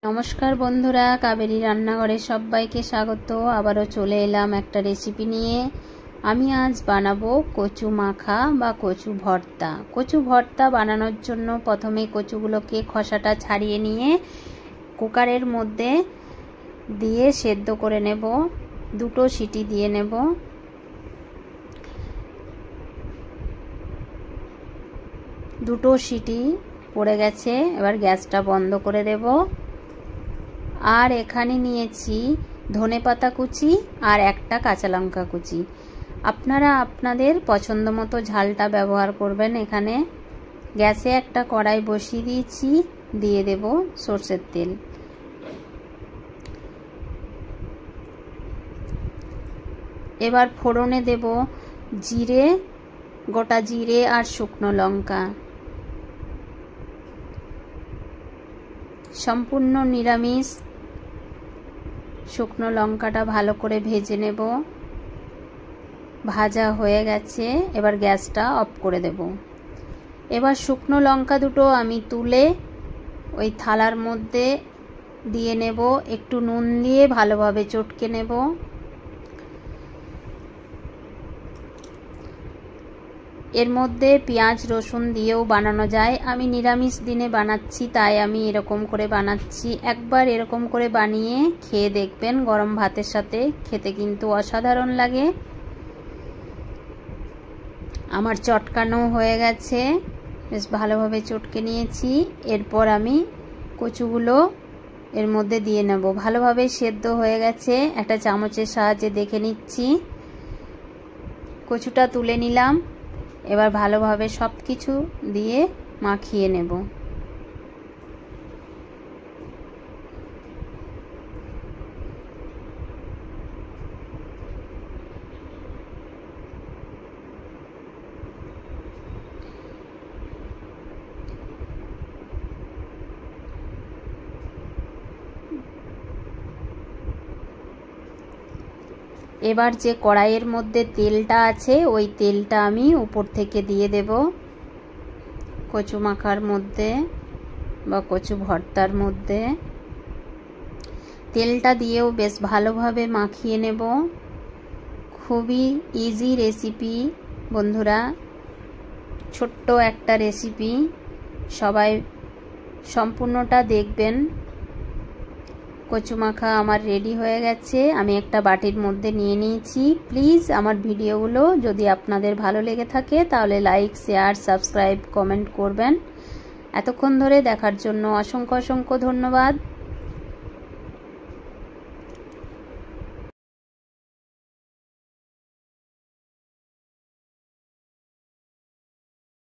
नमस्कार बंधुरा कावेरी रान्नाघरे सबाइके स्वागत। आबारो चले एलाम एकटा रेसिपि निये। आमी आज बानाबो कचु माखा बा कचु भर्ता। कचु भर्ता बानानोर जोन्नो प्रथमे कचुगुलोके खसाटा छाड़िये निये कुकारेर मध्य दिये सेদ্ধ करे नेब। दुटो सीटी दिये नेब। दुटो सीटी पड़े गेछे, एबार ग्यासटा बंद करे देब। আর এখানে নিয়েছি ধনেপাতা কুচি আর একটা কাঁচা লঙ্কা কুচি। আপনারা আপনাদের পছন্দ মতো ঝালটা ব্যবহার করবেন। এখানে গ্যাসে একটা কড়াই বসিয়ে দিয়েছি, দিয়ে দেব সরষের তেল। এবার ফোড়নে দেব জিরে, গোটা জিরে আর শুকনো লঙ্কা। সম্পূর্ণ নিরামিষ শুকনো লঙ্কাটা ভালো করে ভেজে নেব। ভাজা হয়ে গেছে, এবার গ্যাসটা অফ করে দেব। এবার শুকনো লঙ্কা দুটো আমি তুলে ওই থালার মধ্যে দিয়ে নেব। একটু নুন দিয়ে ভালোভাবে চটকে নেব। এর মধ্যে পেঁয়াজ রসুন দিয়েও বানানো যায়। আমি নিরামিষ দিনে বানাচ্ছি, তাই আমি এরকম করে বানাচ্ছি। একবার এরকম করে বানিয়ে খেয়ে দেখবেন, গরম ভাতের সাথে খেতে কিন্তু অসাধারণ লাগে। আমার চটকানো হয়ে গেছে, বেশ ভালোভাবে চটকে নিয়েছি। এরপর আমি কচুগুলো এর মধ্যে দিয়ে নেব। ভালোভাবে সেদ্ধ হয়ে গেছে, একটা চামচের সাহায্যে দেখে নিচ্ছি। কচুটা তুলে নিলাম। এবার ভালোভাবে সব কিছু দিয়ে মাখিয়ে নেব। এবার যে কড়াইয়ের মধ্যে তেলটা আছে ওই তেলটা আমি উপর থেকে দিয়ে দেব কচু মাখার মধ্যে বা কচু ভর্তার মধ্যে। তেলটা দিয়েও বেশ ভালোভাবে মাখিয়ে নেব। খুবই ইজি রেসিপি বন্ধুরা, ছোট্ট একটা রেসিপি, সবাই সম্পূর্ণটা দেখবেন। কচু মাখা আমার রেডি হয়ে গেছে, আমি একটা বাটির মধ্যে নিয়ে নিয়েছি। প্লিজ আমার ভিডিওগুলো যদি আপনাদের ভালো লেগে থাকে তাহলে লাইক, শেয়ার, সাবস্ক্রাইব, কমেন্ট করবেন। এতক্ষণ ধরে দেখার জন্য অসংখ্য অসংখ্য ধন্যবাদ।